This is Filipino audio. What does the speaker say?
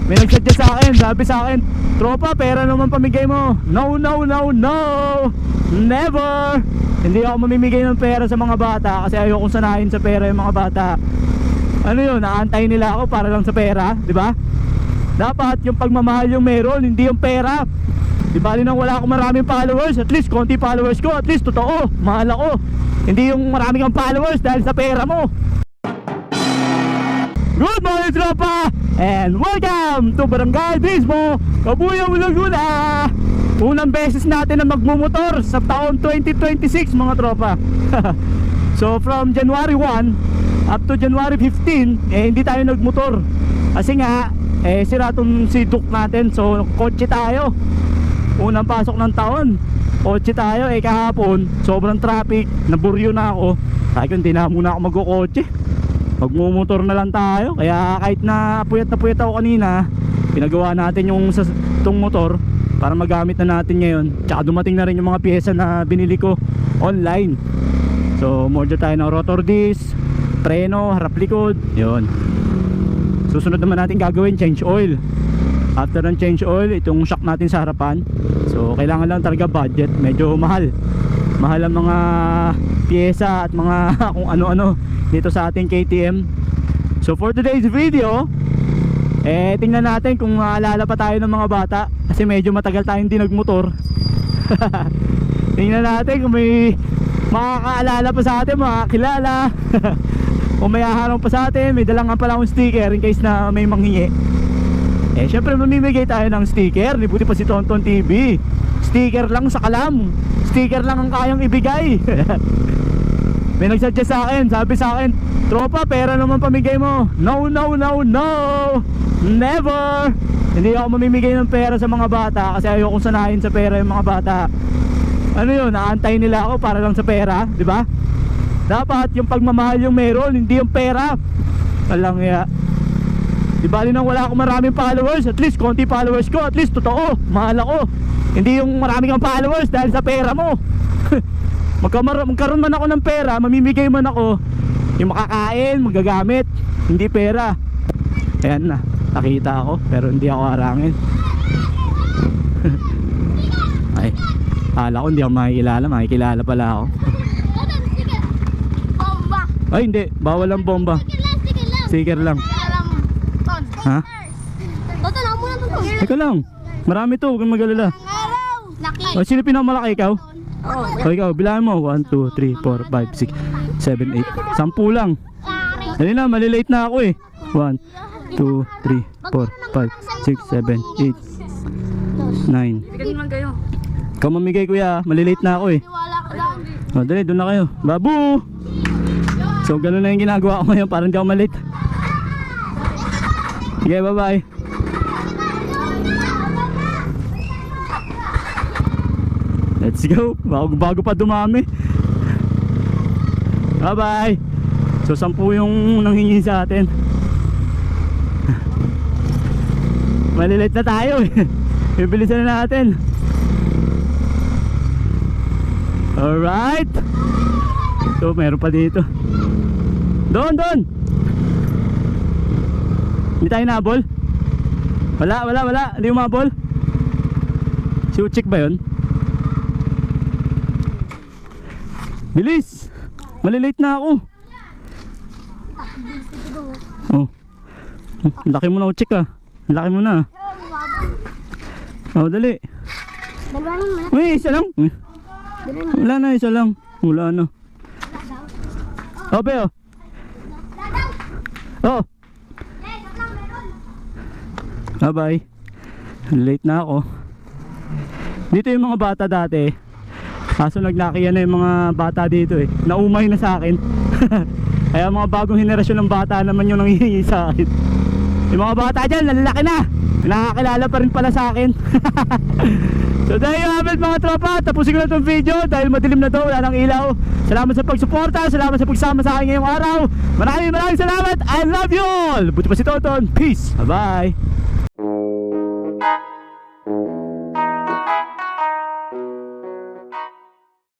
May nagsadya sa akin, sabi sa akin, tropa, pera naman pamigay mo. No, no, no, no, never. Hindi ako mamimigay ng pera sa mga bata kasi ayokong sanayin sa pera yung mga bata. Ano yun, naantay nila ako para lang sa pera, di ba? Dapat yung pagmamahal yung meron, hindi yung pera. Di bali nang wala akong maraming followers, at least konti followers ko, at least totoo, mahal ako. Hindi yung marami kang followers dahil sa pera mo. Good morning, tropa! And welcome to Barangay Bismo, Kabuyao, Laguna. Unang beses natin na magmumotor sa taon 2026, mga tropa. So from January 1 up to January 15, hindi tayo nagmotor. Kasi nga, sira tong si Duke natin. So kotse tayo. Unang pasok ng taon, kotse tayo. Kahapon, sobrang traffic, naburyo na ako. Sabi ko, hindi na muna ako magkukotse, magmumotor na lang tayo. Kaya kahit na puyat ako kanina, pinagawa natin yung sa itong motor para magamit na natin ngayon. Tsaka dumating na rin yung mga pyesa na binili ko online. So module tayo ng rotor disc, preno, harap likod, yun. Susunod naman natin gagawin, change oil. After ng change oil, itong shock natin sa harapan. So kailangan lang talaga budget, medyo mahal ang mga pyesa at mga kung ano-ano dito sa ating KTM. So for today's video, tingnan natin kung maalala pa tayo ng mga bata, kasi medyo matagal tayong hindi nagmotor. Tingnan natin kung may makakaalala pa sa atin, makakilala. Kung may haharang pa sa atin, may dalangan pala akong sticker in case na may manghingi. Syempre mamimigay tayo ng sticker, buti pa si Tonton TV. Sticker lang sa kalam, sticker lang ang kayang ibigay. May nagsadya sa akin, sabi sa akin, tropa, pera naman pamigay mo. No, no, no, no, never. Hindi ako mamimigay ng pera sa mga bata kasi ayokong sanayin sa pera yung mga bata. Ano yun, naantay nila ako para lang sa pera, di ba? Dapat yung pagmamahal yung meron, hindi yung pera. Alang ya. Di bali nang wala akong maraming followers, at least konti followers ko, at least totoo, mahal ako. Hindi yung marami kang followers dahil sa pera mo. Magkaroon man ako ng pera, mamimigay man ako, yung makakain, magagamit, hindi pera. Ayan na, nakita ako pero hindi ako harangin. Ay, akala ko hindi ako makikilala pala ako. Bomba. Ay hindi, bawal ang bomba. Sticker lang. Ha? Toto lang muna to. Teka lang, marami to, huwag kang mag-alala. Laki. O, sino pinakamalaki, ikaw? O ikaw, bilahan mo. 1, 2, 3, 4, 5, 6, 7, 8 10 lang. Dali na, malilate na ako eh. 1, 2, 3, 4, 5, 6, 7, 8 9. Bigyan mo lang kayo. Ikaw mamigay kuya, malilate na ako eh. Wala ka lang. O dali, doon na kayo. Babu! So ganun na yung ginagawa ko ngayon, parang hindi ako malate. Okay, bye bye. Let's go. Bago pa dumami. Bye bye. So 10 yung nanghingi sa atin. Malilate na tayo eh. Ibilisan na natin. Alright. So meron pa dito. Doon. Hindi tayo nabol. Wala. Hindi umabol. Si Uchik ba yun? Bilis! Malilate na ako. Oh. Laki mo na, Uchik ah. Laki mo na. Oh, dali. Dalawa lang muna. Uy, isa lang. Wala na, isa lang. Wala na. Oh, be oh. Oh. Bye bye. Late na ako. Dito yung mga bata dati. Kaso naglakihan na yung mga bata dito eh. Naumay na sa akin. Kaya mga bagong henerasyon ng bata naman yung nanghihingi sa akin. Yung mga bata dyan, nalalaki na. Nakakilala pa rin pala sa akin. So dahil yung habit mga tropa, tapusin ko na itong video dahil madilim na to, wala nang ilaw. Salamat sa pagsuporta, salamat sa pagsama sa akin ngayong araw. Maraming salamat. I love you all. Buti pa si Toton. Peace. Bye bye.